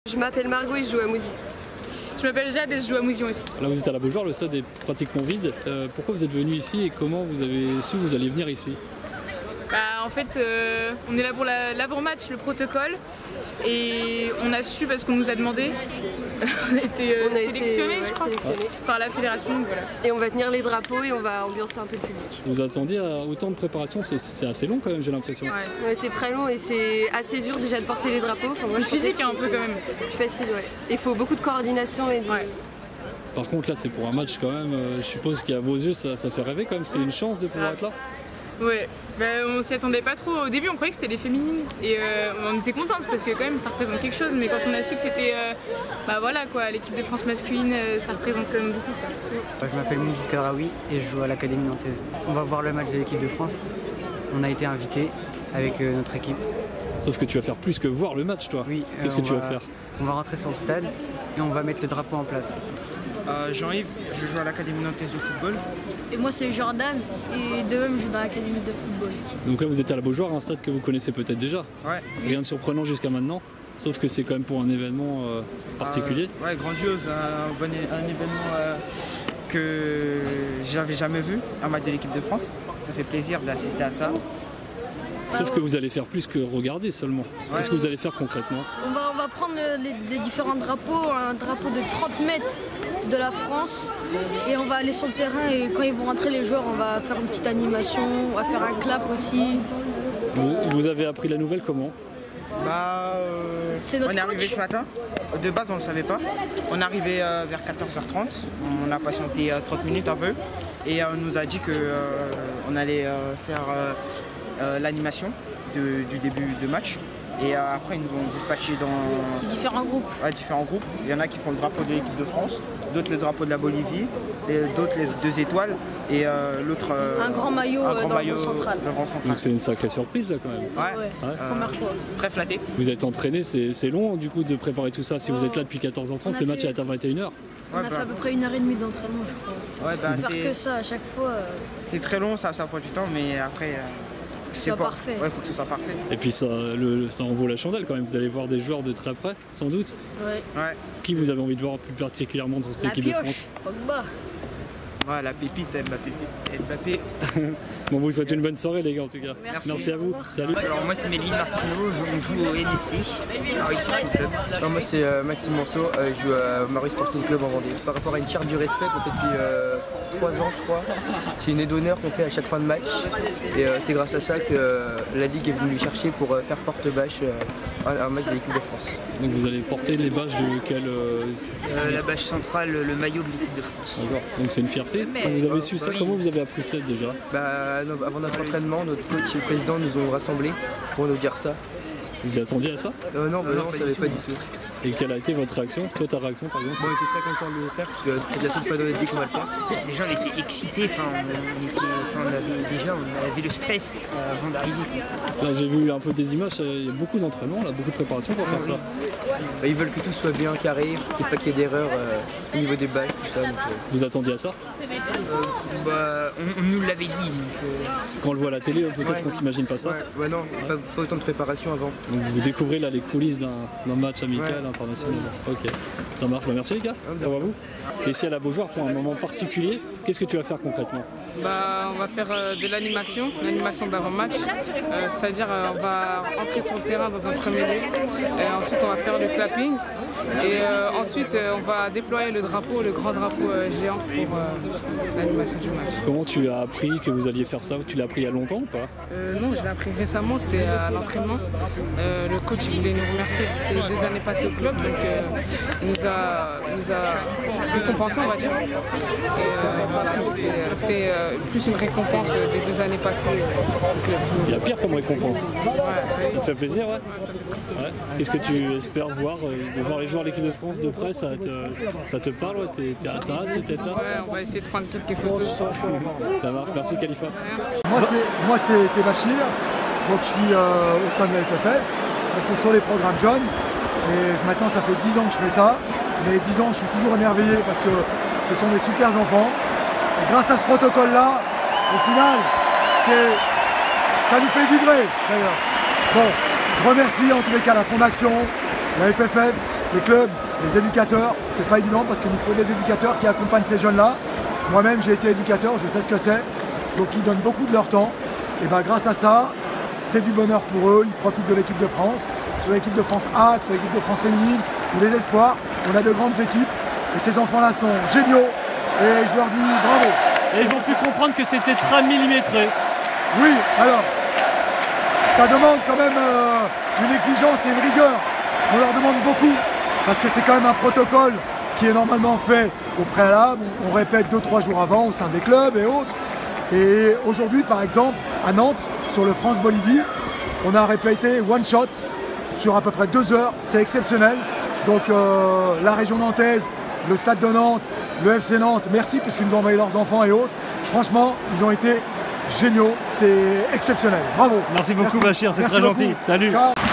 Je m'appelle Margot et je joue à Mouzy. Je m'appelle Jade et je joue à Mouzy aussi. Là vous êtes à la Beaujoire, le stade est pratiquement vide. Pourquoi vous êtes venu ici et comment vous avez su que vous alliez venir ici? En fait, on est là pour l'avant-match, le protocole. Et on a su parce qu'on nous a demandé. On a été sélectionnés, je crois, par la fédération. Donc voilà. Et on va tenir les drapeaux et on va ambiancer un peu le public. Vous attendiez à autant de préparation? C'est assez long quand même, j'ai l'impression. Ouais, c'est très long et c'est assez dur déjà de porter les drapeaux. Enfin, c'est physique un peu quand même. Plus facile, ouais. Il faut beaucoup de coordination et de... Par contre là c'est pour un match quand même, je suppose qu'à vos yeux ça fait rêver quand même, c'est une chance de pouvoir être là? Ouais, on s'y attendait pas trop. Au début on croyait que c'était les féminines et on était contente parce que quand même ça représente quelque chose, mais quand on a su que c'était voilà quoi, l'équipe de France masculine, ça représente quand même beaucoup quoi. Je m'appelle Moujid Kadraoui et je joue à l'Académie nantaise. On va voir le match de l'équipe de France. On a été invités avec notre équipe. Sauf que tu vas faire plus que voir le match toi. Oui. Qu'est-ce que tu vas faire? On va rentrer sur le stade et on va mettre le drapeau en place. Jean-Yves, je joue à l'Académie nantaise de football. Et moi c'est Jordan et de même je joue dans l'Académie de football. Donc là vous êtes à la Beaujoire, un stade que vous connaissez peut-être déjà. Ouais. Rien de surprenant jusqu'à maintenant, sauf que c'est quand même pour un événement particulier. Ouais, grandiose, un événement que j'avais jamais vu, un match de l'équipe de France. Ça fait plaisir d'assister à ça. Sauf que vous allez faire plus que regarder seulement. Ouais. Qu'est-ce que vous allez faire concrètement? On va prendre les différents drapeaux, un drapeau de 30 mètres de la France et on va aller sur le terrain et quand ils vont rentrer les joueurs on va faire une petite animation, on va faire un clap aussi. Vous avez appris la nouvelle comment? C'est notre on est arrivé ce matin, de base on ne le savait pas. On est arrivé vers 14h30, on a patienté 30 minutes un peu et on nous a dit qu'on allait faire l'animation du début de match. Et après ils nous ont dispatchés dans différents groupes. Ouais, différents groupes. Il y en a qui font le drapeau de l'équipe de France, d'autres le drapeau de la Bolivie, d'autres les 2 étoiles et l'autre un grand maillot dans le rond central. Donc c'est une sacrée surprise là quand même. Ouais. Première fois. Très flatté. Vous êtes entraîné, c'est long du coup de préparer tout ça. Si vous êtes là depuis 14h30, le match est à 21h. On a fait à peu près 1h30 d'entraînement je crois. Ouais, faire que ça à chaque fois. C'est très long, ça prend du temps, mais après c'est parfait. Ouais, faut que ce soit parfait. Et puis ça en vaut la chandelle quand même. Vous allez voir des joueurs de très près, sans doute. Ouais. Ouais. Qui vous avez envie de voir plus particulièrement dans cette équipe de France? Pogba. Ouais, la pépite, Mbappé. Bon, vous souhaitez une bonne soirée les gars en tout cas. Merci à vous. Salut. Alors moi c'est Méline Martineau, on joue au NSC, Marie Sporting Club. Alors moi c'est Maxime Monceau, je joue à Marie Sporting Club en Vendée. Par rapport à une charte du respect qu'on fait depuis 3 ans je crois, c'est une aide d'honneur qu'on fait à chaque fin de match. Et c'est grâce à ça que la Ligue est venue lui chercher pour faire porte-bâche à un match de l'équipe de France. Donc vous allez porter les bâches de quelle la bâche centrale, le maillot de l'équipe de France. D'accord. Donc c'est une fierté. Vous avez su ça, comment vous avez appris ça déjà? Avant notre entraînement, notre coach et le président nous ont rassemblés pour nous dire ça. Vous attendiez à ça? Non, on ne savait pas du tout. Et quelle a été votre réaction? Toi, ta réaction par exemple? On était très contents de le faire parce que c'était la seule fois dans notre vie qu'on va le faire. Les gens étaient excités, on avait le stress avant d'arriver. Là j'ai vu un peu des images, il y a beaucoup d'entraînement, beaucoup de préparation pour faire ça. Ils veulent que tout soit bien carré, qu'il n'y ait pas d'erreur au niveau des bâches, tout ça. Vous attendiez à ça? On nous l'avait dit. Quand on le voit à la télé, peut-être qu'on s'imagine pas ça. Ouais, non, pas autant de préparation avant. Donc vous découvrez là les coulisses d'un match amical international. Ok, ça marche. Merci les gars. Au revoir vous. T'es ici à la Beaujoire pour un moment particulier. Qu'est-ce que tu vas faire concrètement? On va faire de l'animation d'avant-match, c'est-à-dire on va entrer sur le terrain dans un premier lieu, ensuite on va faire le clapping et ensuite on va déployer le grand drapeau géant pour l'animation du match. Comment tu as appris que vous alliez faire ça? Tu l'as appris il y a longtemps ou pas? Non, je l'ai appris récemment, c'était à l'entraînement. Le coach voulait nous remercier de ces 2 années passées au club, donc il nous a récompensé on va dire. Et voilà, c'était plus une récompense des 2 années passées au club. Il y a pire comme récompense. Ouais. Ça te fait plaisir, ouais? Ouais. Qu'est-ce que tu espères voir? De voir les joueurs de l'équipe de France de près, ça te parle? Ouais, t'as hâte peut-être là? Ouais, on va essayer de prendre quelques photos. Ça marche, merci Khalifa. Moi c'est Bachir, donc je suis au sein de la FFF, donc sur les programmes jeunes. Et maintenant ça fait 10 ans que je fais ça, mais 10 ans je suis toujours émerveillé parce que ce sont des super enfants. Et grâce à ce protocole-là, au final, ça nous fait vibrer d'ailleurs. Bon, je remercie en tous les cas la Fondation, la FFF, les clubs, les éducateurs, c'est pas évident parce qu'il nous faut des éducateurs qui accompagnent ces jeunes-là. Moi-même, j'ai été éducateur, je sais ce que c'est. Donc ils donnent beaucoup de leur temps. Et bien grâce à ça, c'est du bonheur pour eux. Ils profitent de l'équipe de France, sur l'équipe de France A, sur l'équipe de France féminine, ou les espoirs. On a de grandes équipes et ces enfants-là sont géniaux. Et je leur dis bravo. Et ils ont pu comprendre que c'était très millimétré. Oui, alors, ça demande quand même une exigence et une rigueur. On leur demande beaucoup, parce que c'est quand même un protocole qui est normalement fait au préalable. On répète 2-3 jours avant au sein des clubs et autres. Et aujourd'hui, par exemple, à Nantes, sur le France-Bolivie, on a répété one shot sur à peu près 2 heures. C'est exceptionnel. Donc la région nantaise, le stade de Nantes, le FC Nantes, merci puisqu'ils nous ont envoyé leurs enfants et autres. Franchement, ils ont été géniaux, c'est exceptionnel. Bravo. Merci beaucoup Bachir, c'est très gentil. Salut. Ciao.